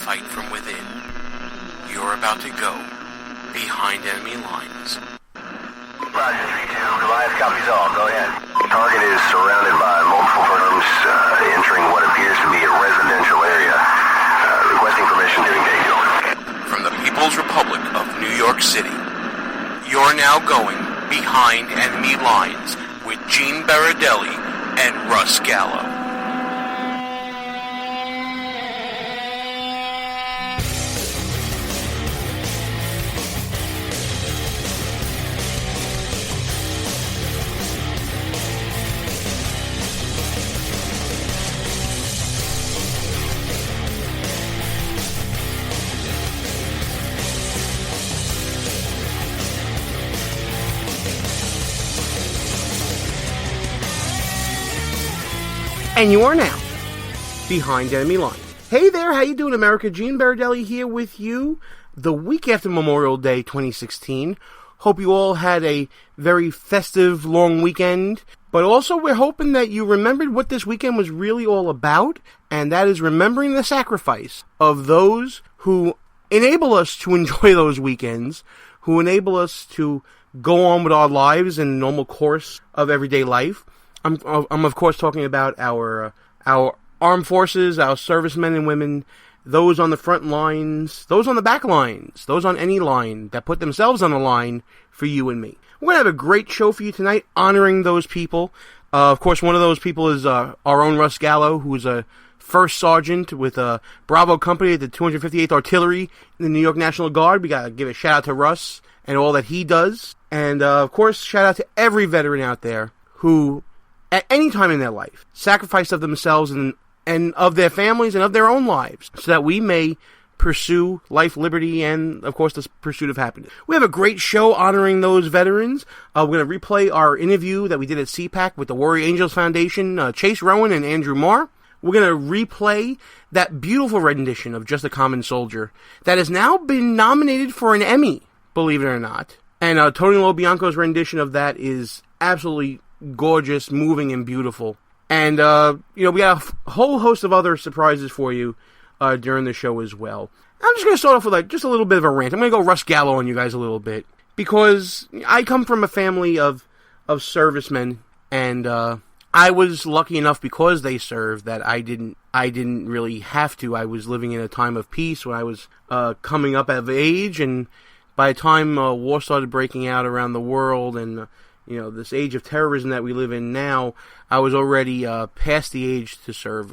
fight from within. You're about to go behind enemy lines. Roger, 3-2. Goliath copies all. Go ahead. Target is surrounded by multiple firms entering what appears to be a residential area. Requesting permission to engage. From the People's Republic of New York City, you're now going behind enemy lines with Gene Baradelli and Russ Gallo. And you are now behind enemy lines. Hey there, how you doing, America? Gene Baradelli here with you the week after Memorial Day 2016. Hope you all had a very festive, long weekend. But also, we're hoping that you remembered what this weekend was really all about, and that is remembering the sacrifice of those who enable us to enjoy those weekends, who enable us to go on with our lives in the normal course of everyday life. I'm of course talking about our armed forces, our servicemen and women, those on the front lines, those on the back lines, those on any line that put themselves on the line for you and me. We're going to have a great show for you tonight, honoring those people. Of course, one of those people is our own Russ Gallo, who is a first sergeant with Bravo Company at the 258th Artillery in the New York National Guard. We got to give a shout out to Russ and all that he does. And, of course, shout out to every veteran out there who, at any time in their life, sacrifice of themselves and of their families and of their own lives so that we may pursue life, liberty, and, of course, the pursuit of happiness. We have a great show honoring those veterans. We're going to replay our interview that we did at CPAC with the Warrior Angels Foundation, Chase Rowan and Andrew Marr. We're going to replay that beautiful rendition of Just a Common Soldier that has now been nominated for an Emmy, believe it or not. And Tony Bianco's rendition of that is absolutely gorgeous, moving, and beautiful. And, we got a whole host of other surprises for you during the show as well. I'm just going to start off with just a little bit of a rant. I'm going to go Russ Gallo on you guys a little bit, because I come from a family of servicemen, and I was lucky enough, because they served, that I didn't really have to. I was living in a time of peace when I was coming up of age, and by the time war started breaking out around the world, and this age of terrorism that we live in now, I was already past the age to serve.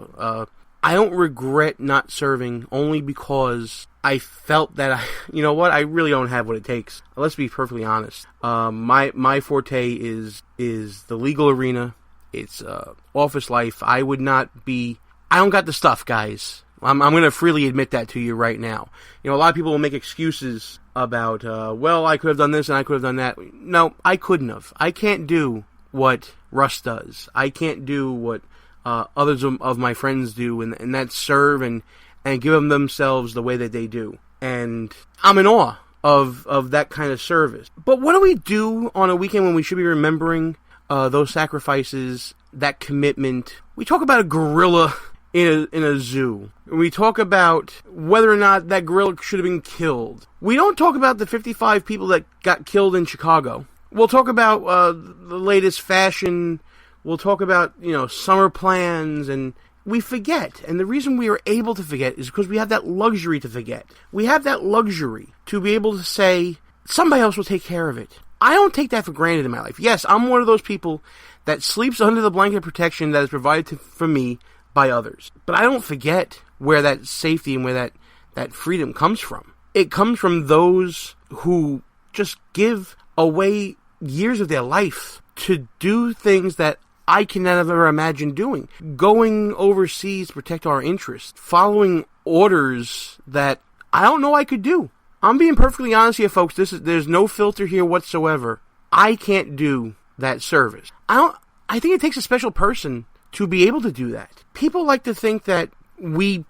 I don't regret not serving, only because I felt that I really don't have what it takes. Let's be perfectly honest. My forte is the legal arena. It's office life. I don't got the stuff, guys. I'm going to freely admit that to you right now. A lot of people will make excuses about, I could have done this and I could have done that. No, I couldn't have. I can't do what Russ does. I can't do what others of my friends do, and that's serve and give them themselves the way that they do. And I'm in awe of that kind of service. But what do we do on a weekend when we should be remembering those sacrifices, that commitment? We talk about a gorilla in a zoo. We talk about whether or not that gorilla should have been killed. We don't talk about the 55 people that got killed in Chicago. We'll talk about the latest fashion. We'll talk about, summer plans, and we forget. And the reason we are able to forget is because we have that luxury to forget. We have that luxury to be able to say, somebody else will take care of it. I don't take that for granted in my life. Yes, I'm one of those people that sleeps under the blanket of protection that is provided for me by others. But I don't forget where that safety and where that freedom comes from. It comes from those who just give away years of their life to do things that I can never imagine doing. Going overseas to protect our interests. Following orders that I don't know I could do. I'm being perfectly honest here, folks. There's no filter here whatsoever. I can't do that service. I think it takes a special person to be able to do that. People like to think that we,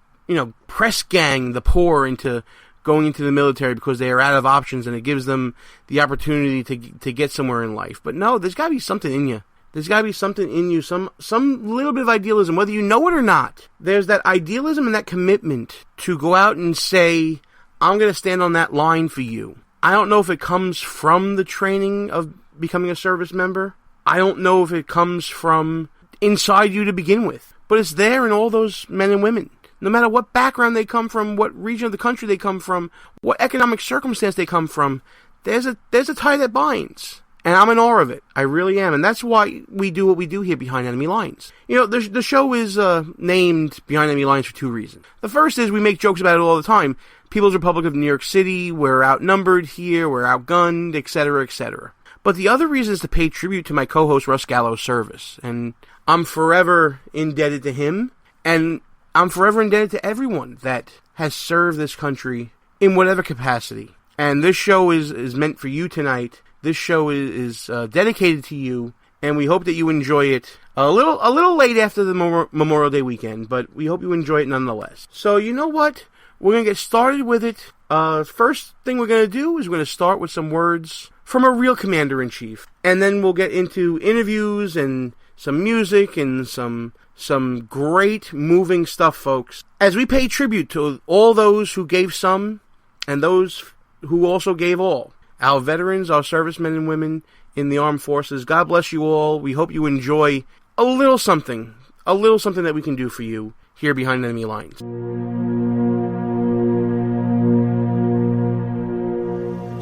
press gang the poor into going into the military because they are out of options and it gives them the opportunity to get somewhere in life. But no, there's got to be something in you There's got to be something in you, some little bit of idealism, whether you know it or not. There's that idealism and that commitment to go out and say, I'm going to stand on that line for you. I don't know if it comes from the training of becoming a service member. I don't know if it comes from inside you to begin with. But it's there in all those men and women. No matter what background they come from, what region of the country they come from, what economic circumstance they come from, there's a tie that binds. And I'm in awe of it. I really am. And that's why we do what we do here behind enemy lines. You know, the show is named Behind Enemy Lines for two reasons. The first is we make jokes about it all the time. People's Republic of New York City, we're outnumbered here, we're outgunned, etc., etc. But the other reason is to pay tribute to my co-host Russ Gallo's service. And I'm forever indebted to him. And I'm forever indebted to everyone that has served this country in whatever capacity. And this show is meant for you tonight. This show is dedicated to you, and we hope that you enjoy it a little late after the Memorial Day weekend, but we hope you enjoy it nonetheless. So you know what? We're going to get started with it. First thing we're going to do is we're going to start with some words from a real Commander-in-Chief, and then we'll get into interviews and some music and some great moving stuff, folks, as we pay tribute to all those who gave some and those who also gave all. Our veterans, our servicemen and women in the armed forces, God bless you all. We hope you enjoy a little something that we can do for you here behind enemy lines.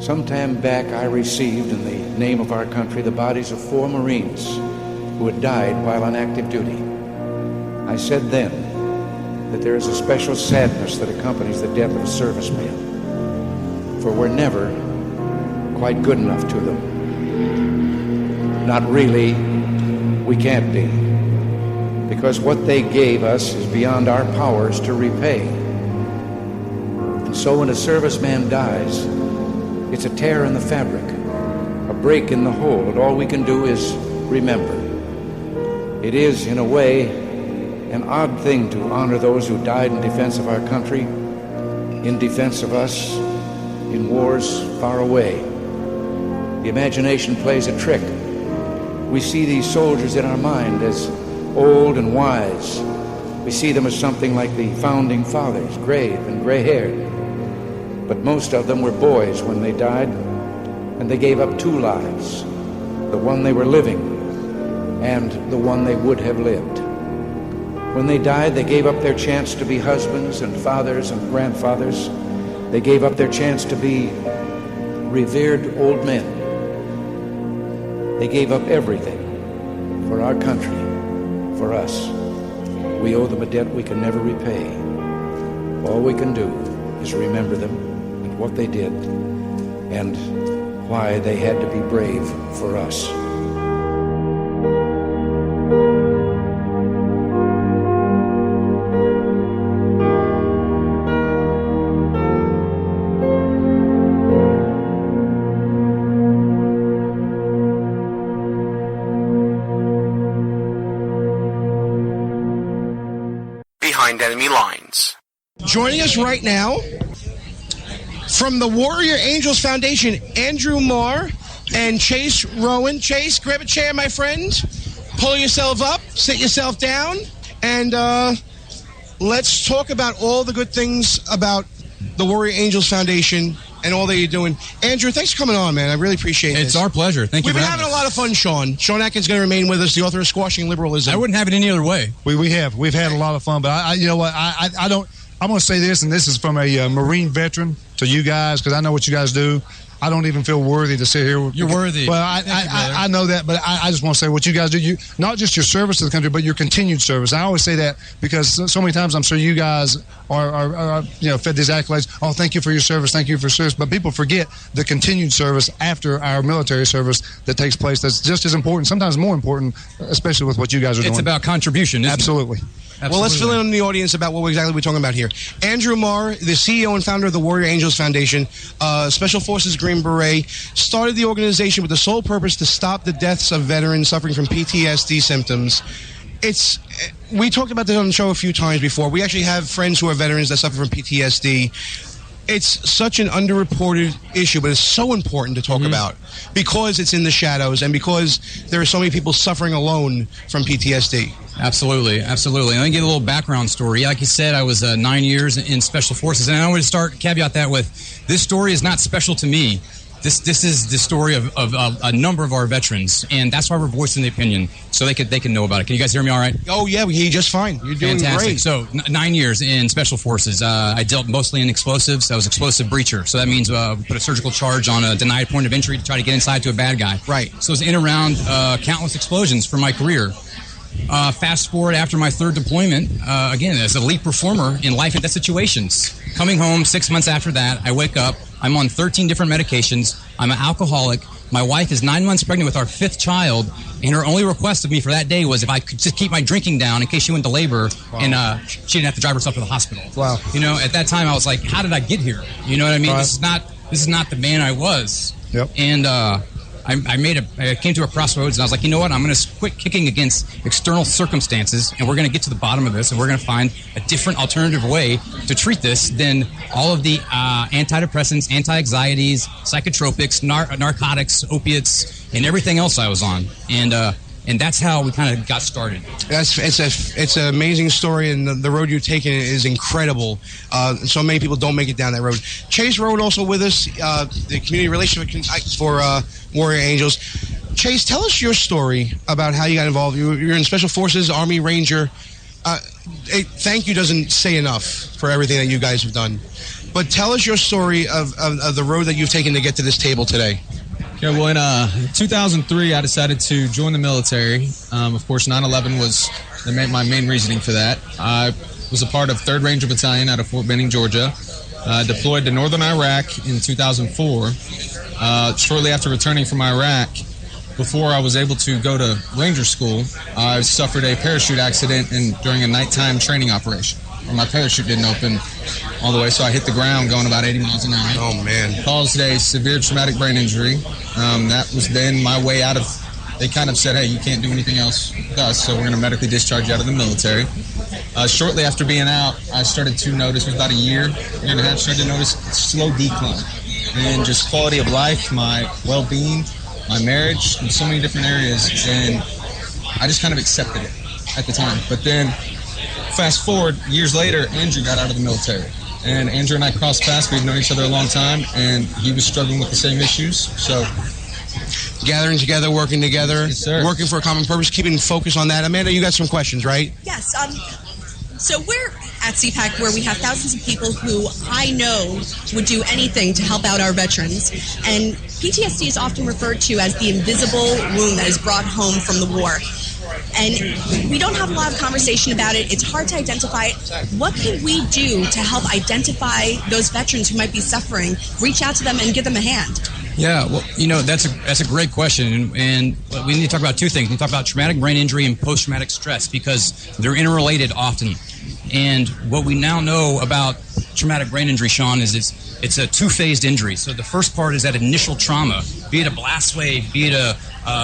Some time back, I received in the name of our country the bodies of 4 Marines who had died while on active duty. I said then that there is a special sadness that accompanies the death of a serviceman, for we're never quite good enough to them. Not really, we can't be, because what they gave us is beyond our powers to repay. And so when a serviceman dies, it's a tear in the fabric, a break in the whole, and all we can do is remember. It is, in a way, an odd thing to honor those who died in defense of our country, in defense of us, in wars far away. The imagination plays a trick. We see these soldiers in our mind as old and wise. We see them as something like the founding fathers, grave and gray-haired. But most of them were boys when they died, and they gave up 2 lives, the one they were living and the one they would have lived. When they died, they gave up their chance to be husbands and fathers and grandfathers. They gave up their chance to be revered old men. They gave up everything for our country, for us. We owe them a debt we can never repay. All we can do is remember them and what they did and why they had to be brave for us. Enemy lines. Joining us right now from the Warrior Angels Foundation, Andrew Marr and Chase Rowan. Chase, grab a chair, my friend. Pull yourself up, sit yourself down, and let's talk about all the good things about the Warrior Angels Foundation and all that you're doing. Andrew, thanks for coming on, man. I really appreciate it. It's our pleasure. Thank you. We've been having a lot of fun, Sean. Sean Atkins is going to remain with us, the author of Squashing Liberalism. I wouldn't have it any other way. We have. We've had a lot of fun, but I you know what? I don't. I'm going to say this, and this is from a Marine veteran to you guys, because I know what you guys do. I don't even feel worthy to sit here. You're worthy. Well, I know that, but I just want to say what you guys do. You not just your service to the country, but your continued service. I always say that because so many times I'm sure you guys are fed these accolades. Oh, thank you for your service. Thank you for service. But people forget the continued service after our military service that takes place. That's just as important, sometimes more important, especially with what you guys are doing. It's about contribution, isn't Absolutely. it? Well, let's fill in the audience about what exactly we're talking about here. Andrew Marr, the CEO and founder of the Warrior Angels Foundation, Special Forces Green Beret, started the organization with the sole purpose to stop the deaths of veterans suffering from PTSD symptoms. We talked about this on the show a few times before. We actually have friends who are veterans that suffer from PTSD. it's such an underreported issue, but it's so important to talk about because it's in the shadows and because there are so many people suffering alone from PTSD. Absolutely. Let me give a little background story. Like you said, I was 9 years in Special Forces, and I want to caveat that with this story is not special to me. This is the story of a number of our veterans, and that's why we're voicing the opinion, so they can know about it. Can you guys hear me all right? Oh, yeah, we hear you just fine. You're doing Fantastic. great. So 9 years in Special Forces. I dealt mostly in explosives. I was explosive breacher, so that means we put a surgical charge on a denied point of entry to try to get inside to a bad guy. Right. So it was in and around countless explosions for my career. Fast forward after my third deployment, again, as a elite performer in life and death situations. Coming home 6 months after that, I wake up. I'm on 13 different medications. I'm an alcoholic. My wife is 9 months pregnant with our fifth child, and her only request of me for that day was if I could just keep my drinking down in case she went to labor, and she didn't have to drive herself to the hospital. Wow. You know, at that time, I was like, how did I get here? You know what I mean? Right. This is not the man I was. Yep. And I came to a crossroads, and I was like, you know what? I'm going to quit kicking against external circumstances, and we're going to get to the bottom of this, and we're going to find a different alternative way to treat this than all of the antidepressants, anti-anxieties, psychotropics, narcotics, opiates, and everything else I was on. And that's how we kind of got started. It's an amazing story, and the road you've taken is incredible. So many people don't make it down that road. Chase Rowan also with us, the community relationship for Warrior Angels. Chase, tell us your story about how you got involved. You're in Special Forces, Army Ranger. Thank you doesn't say enough for everything that you guys have done. But tell us your story of the road that you've taken to get to this table today. Yeah, well, in 2003, I decided to join the military. Of course, 9/11 was my main reasoning for that. I was a part of 3rd Ranger Battalion out of Fort Benning, Georgia. Deployed to northern Iraq in 2004. Shortly after returning from Iraq, before I was able to go to Ranger School, I suffered a parachute accident during a nighttime training operation. My parachute didn't open all the way, so I hit the ground going about 80 miles an hour. Oh, man. Caused a severe traumatic brain injury. That was then my way out of... They kind of said, hey, you can't do anything else with us, so we're going to medically discharge you out of the military. Shortly after being out, I started to notice, it was about a year and a half, started to notice a slow decline in just quality of life, my well-being, my marriage, in so many different areas, and I just kind of accepted it at the time. But then, fast forward, years later, Andrew got out of the military. And Andrew and I crossed paths. We've known each other a long time, and he was struggling with the same issues. So, gathering together, working together, yes, sir. Working for a common purpose, keeping focus on that. Amanda, you got some questions, right? Yes. So we're at CPAC where we have thousands of people who I know would do anything to help out our veterans. And PTSD is often referred to as the invisible wound that is brought home from the war. And we don't have a lot of conversation about it. It's hard to identify it. What can we do to help identify those veterans who might be suffering, reach out to them and give them a hand? Yeah, well, you know, that's a great question, and we need to talk about two things. We need to talk about traumatic brain injury and post-traumatic stress because they're interrelated often. And what we now know about traumatic brain injury, Sean, is it's a two-phased injury. So the first part is that initial trauma, be it a blast wave, be it a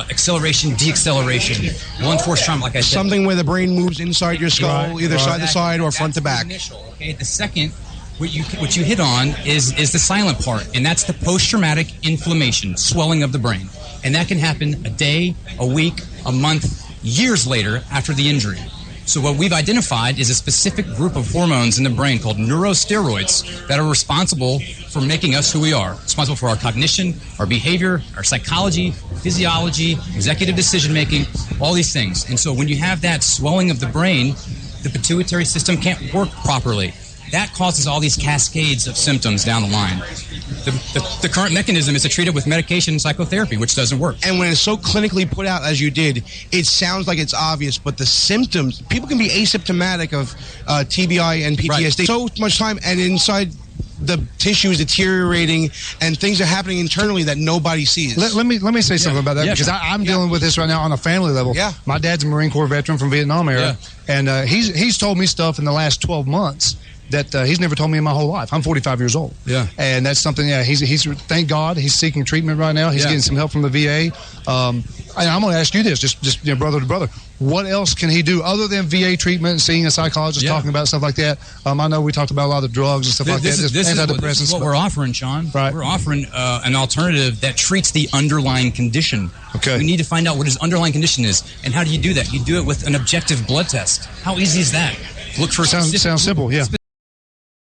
acceleration, deceleration, blunt force trauma, like I said. Something where the brain moves inside your skull, either side to side or front to back. Initial, okay? The second, what you hit on is the silent part, and that's the post-traumatic inflammation, swelling of the brain. And that can happen a day, a week, a month, years later after the injury. So what we've identified is a specific group of hormones in the brain called neurosteroids that are responsible for making us who we are, responsible for our cognition, our behavior, our psychology, physiology, executive decision-making, all these things. And so when you have that swelling of the brain, the pituitary system can't work properly. That causes all these cascades of symptoms down the line. The current mechanism is to treat it with medication and psychotherapy, which doesn't work. And when it's so clinically put out as you did, it sounds like it's obvious, but the symptoms, people can be asymptomatic of TBI and PTSD. Right. So much time, and inside the tissue is deteriorating, and things are happening internally that nobody sees. Let me say something about that, because I'm dealing with this right now on a family level. Yeah. My dad's a Marine Corps veteran from Vietnam era, and he's told me stuff in the last 12 months that he's never told me in my whole life. I'm 45 years old. Yeah. And that's something, he's thank God, he's seeking treatment right now. He's getting some help from the VA. I'm going to ask you this, just brother to brother. What else can he do other than VA treatment and seeing a psychologist, talking about stuff like that? I know we talked about a lot of drugs and stuff like that. This is what we're offering, Sean. Right. We're offering an alternative that treats the underlying condition. Okay. We need to find out what his underlying condition is. And how do you do that? You do it with an objective blood test. How easy is that? Look for sounds simple, yeah.